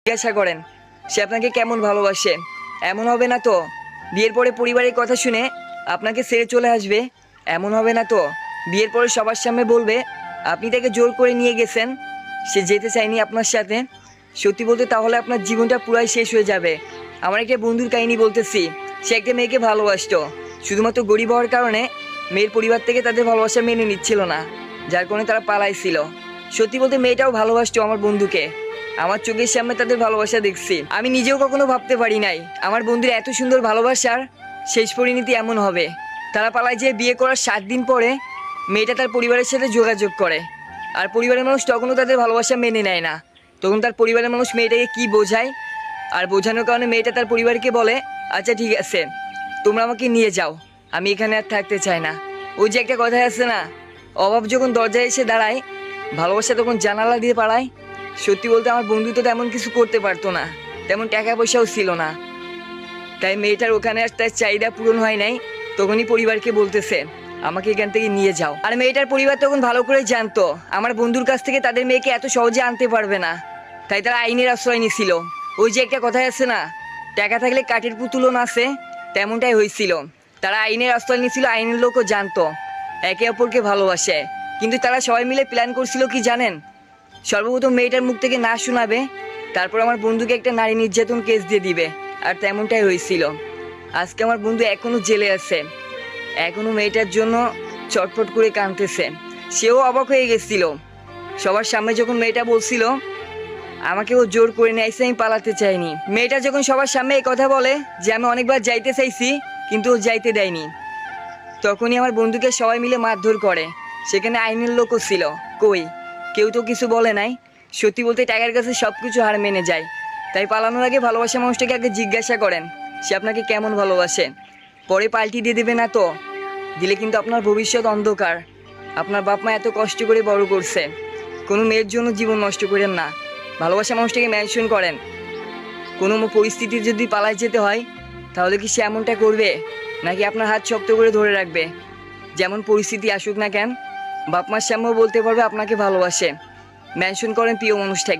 জিজ্ঞাসা করেন সে আপনাকে কেমন ভালোবাসে। এমন হবে না তো বিয়ের পরে পরিবারের কথা শুনে আপনাকে ছেড়ে চলে আসবে? এমন হবে না তো বিয়ের পরে সবার সামনে বলবে আপনি তাকে জোর করে নিয়ে গেছেন, সে যেতে চায়নি আপনার সাথে? সত্যি বলতে তাহলে আপনার জীবনটা পুরাই শেষ হয়ে যাবে। আমার একটা বন্ধুর কাহিনী বলতেছি। সে একটা মেয়েকে ভালোবাসতো, শুধুমাত্র গরিব হওয়ার কারণে মেয়ের পরিবার থেকে তাদের ভালোবাসা মেনে নিচ্ছিল না, যার কারণে তারা পালাইছিল। সত্যি বলতে মেয়েটাও ভালোবাসতো আমার বন্ধুকে। আমার চোখের সামনে তাদের ভালোবাসা দেখছি। আমি নিজেও কখনো ভাবতে পারি নাই আমার বন্ধুর এত সুন্দর ভালোবাসার শেষ পরিণতি এমন হবে। তারা পালায় যেয়ে বিয়ে করার 7 দিন পরে মেয়েটা তার পরিবারের সাথে যোগাযোগ করে, আর পরিবারের মানুষ তখনও তাদের ভালোবাসা মেনে নেয় না। তখন তার পরিবারের মানুষ মেয়েটাকে কি বোঝায়, আর বোঝানোর কারণে মেয়েটা তার পরিবারকে বলে আচ্ছা ঠিক আছে তোমরা আমাকে নিয়ে যাও, আমি এখানে আর থাকতে চাই না। ওই যে একটা কথা আছে না, অভাব যখন দরজায় এসে দাঁড়ায় ভালোবাসা তখন জানালা দিয়ে পালায়। সত্যি বলতে আমার বন্ধু তো তেমন কিছু করতে পারতো না, তেমন টাকা পয়সাও ছিল না, তাই মেয়েটার ওখানে আর তার চাহিদা পূরণ হয় নাই। তখনই পরিবারকে বলতেছে আমাকে এখান থেকে নিয়ে যাও। আর মেয়েটার পরিবার তখন ভালো করে জানতো আমার বন্ধুর কাছ থেকে তাদের মেয়েকে এত সহজে আনতে পারবে না, তাই তারা আইনের আশ্রয় নিছিল। ওই যে একটা কথা আছে না, টাকা থাকলে কাঠের পুতুলও নাচে, তেমনটাই হয়েছিল। তারা আইনের আশ্রয় নিয়েছিল, আইনের লোকও জানতো একে অপরকে ভালোবাসে। কিন্তু তারা সবাই মিলে প্ল্যান করছিল কি জানেন? সর্বপ্রথম মেয়েটার মুখ থেকে না শোনাবে, তারপর আমার বন্ধুকে একটা নারী নির্যাতন কেস দিয়ে দিবে, আর তেমনটাই হয়েছিল। আজকে আমার বন্ধু এখনো জেলে আছে, এখনো মেয়েটার জন্য চটপট করে কাঁদতেছে। সেও অবাক হয়ে গেছিল সবার সামনে যখন মেয়েটা বলছিল আমাকে ও জোর করে নিয়ে আসছে, আমি পালাতে চাইনি। মেয়েটা যখন সবার সামনে এই কথা বলে যে আমি অনেকবার যাইতে চাইছি কিন্তু ও যাইতে দেয়নি, তখনই আমার বন্ধুকে সবাই মিলে মারধর করে। সেখানে আইনের লোকও ছিল, কই কেউ তো কিছু বলে নাই। সত্যি বলতে টাকার কাছে সব কিছু হার মেনে যায়। তাই পালানোর আগে ভালোবাসা মানুষটাকে আগে জিজ্ঞাসা করেন সে আপনাকে কেমন ভালোবাসে। পরে পাল্টি দিয়ে দেবে না তো, দিলে কিন্তু আপনার ভবিষ্যৎ অন্ধকার। আপনার বাপ মা এত কষ্ট করে বড় করছে, কোনো মেয়ের জন্য জীবন নষ্ট করেন না। ভালোবাসা মানুষটাকে মেনশন করেন। কোনো পরিস্থিতি যদি পালায় যেতে হয় তাহলে কি সে এমনটা করবে, নাকি আপনার হাত শক্ত করে ধরে রাখবে? যেমন পরিস্থিতি আসুক না কেন বাপ মার সামনেও বলতে পারবে আপনাকে ভালোবাসে। মেনশন করেন প্রিয় মানুষটাকে।